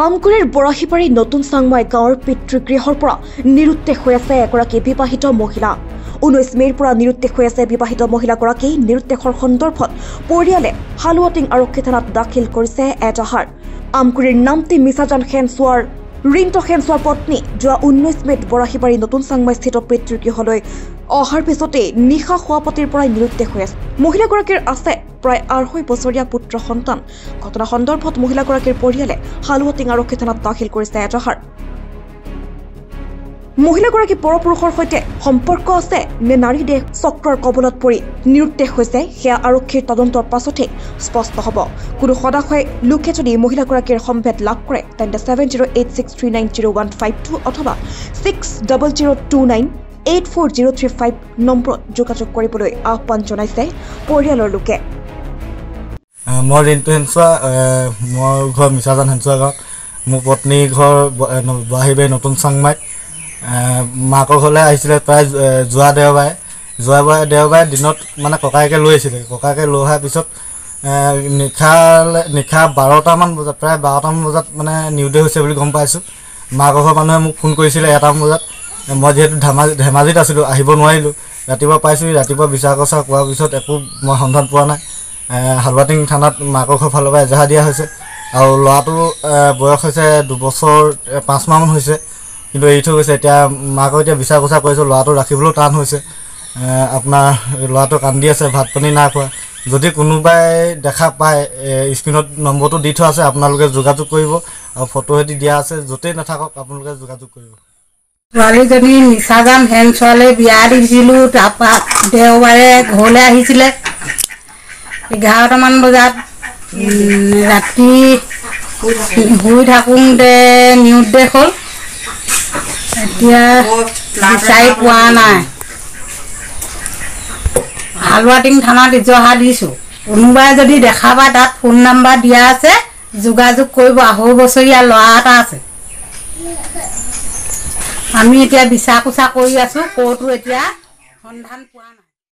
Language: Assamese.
আমগুৰিৰ বৰাহীবাৰী নতুন চাংমাই গাঁৱৰ পিতৃগৃহৰ পৰা নিৰুদ্দেশ হৈ আছে এগৰাকী বিবাহিত মহিলা 19 মেৰ পৰা নিৰুদ্দেশ হৈ আছে বিবাহিত মহিলাগৰাকী নিৰুদ্দেশৰ সন্দৰ্ভত পৰিয়ালে হালুৱাটিং আৰক্ষী থানাত দাখিল কৰিছে এজাহাৰ আমগুৰিৰ নামটি মিছাজান খেনচোৱাৰ ৰিণ্টো খেনচোৱাৰ পত্নী যোৱা 19 মেত বৰাহীবাৰী নতুন চাংমাই স্থিত পিতৃগৃহলৈ অহাৰ পিছতে নিশা খোৱাপাতিৰ পৰা নিৰুদ্দেশ হৈ আছে মহিলাগৰাকীৰ আছে প্ৰায় 2.5 বছৰীয়া পুত্ৰ সন্তান ঘটনা সন্দৰ্ভত মহিলাগৰাকীৰ পৰিয়ালে হালুৱাটিং আৰক্ষী থানাত দাখিল কৰিছে এজাহাৰ মহিলাগৰাকী পৰপুৰুষৰ সৈতে সম্পৰ্ক আছে নে নাৰী দেহ চক্ৰৰ কবলত পৰি নিৰুদ্দেশ হৈছে সেয়া আৰক্ষীৰ তদন্তৰ পাছতে স্পষ্ট হ'ব কোনো সদাশয় লোকে যদি মহিলাগৰাকীৰ সম্ভেদ লাভ কৰে তেন্তে 7086390152 অথবা 6002984035 নম্বৰত যোগাযোগ কৰিবলৈ আহ্বান জনাইছে পৰিয়ালৰ লোকে মই ৰিণ্টো হেনচোৱা মোৰ ঘৰ মিছাজান হেনচোৱা গাঁৱত মোৰ পত্নী ঘৰ বৰাহীবাৰী নতুন চাংমাইত মাকৰ ঘৰলৈ আহিছিলে প্ৰায় যোৱা দেওবাৰে দিনত মানে ককায়েকে লৈ আহিছিলে ককায়েকে লৈ অহাৰ পিছত নিশা 12টামান বজাত প্ৰায় 12টামান বজাত মানে নিৰুদ্দেশ হৈছে বুলি গম পাইছোঁ মাকৰ ঘৰৰ মানুহে মোক ফোন কৰিছিলে 1টামান বজাত মই যিহেতু ধেমাজিত আছিলোঁ আহিব নোৱাৰিলোঁ ৰাতিপুৱা পাইছোঁ ৰাতিপুৱা বিচাৰ কচা কোৱাৰ পিছত একো মই সন্ধান পোৱা নাই হালুৱাটিং থানাত মাকৰ ঘৰ ফালৰ পৰা এজাহাৰ দিয়া হৈছে আৰু ল'ৰাটো বয়স হৈছে 2 বছৰ 5 মাহমান হৈছে কিন্তু এৰি থৈ গৈছে এতিয়া মাকক এতিয়া বিচাৰ কচা কৰিছোঁ ল'ৰাটো ৰাখিবলৈও টান হৈছে আপোনাৰ ল'ৰাটো কান্দি আছে ভাত পানী নাই খোৱা যদি কোনোবাই দেখা পায় স্ক্ৰীনত নম্বৰটো দি থোৱা আছে আপোনালোকে যোগাযোগ কৰিব আৰু ফটো হেতি দিয়া আছে য'তেই নাথাকক আপোনালোকে যোগাযোগ কৰিব ছোৱালীজনী মিছাজান হেনচোৱালৈ বিয়া দিছিলোঁ তাৰপৰা দেওবাৰে ঘৰলৈ আহিছিলে 11টামান বজাত ৰাতি শুই থাকোঁতে নিৰুদ্দেশ হ'ল এতিয়া বিচাৰি পোৱা নাই হালুৱাটিং থানাত এজাহাৰ দিছোঁ কোনোবাই যদি দেখা পায় তাত ফোন নাম্বাৰ দিয়া আছে যোগাযোগ কৰিব 2.5 বছৰীয়া ল'ৰা এটা আছে আমি এতিয়া বিচাৰ কোচা কৰি আছোঁ ক'তো এতিয়া সন্ধান পোৱা নাই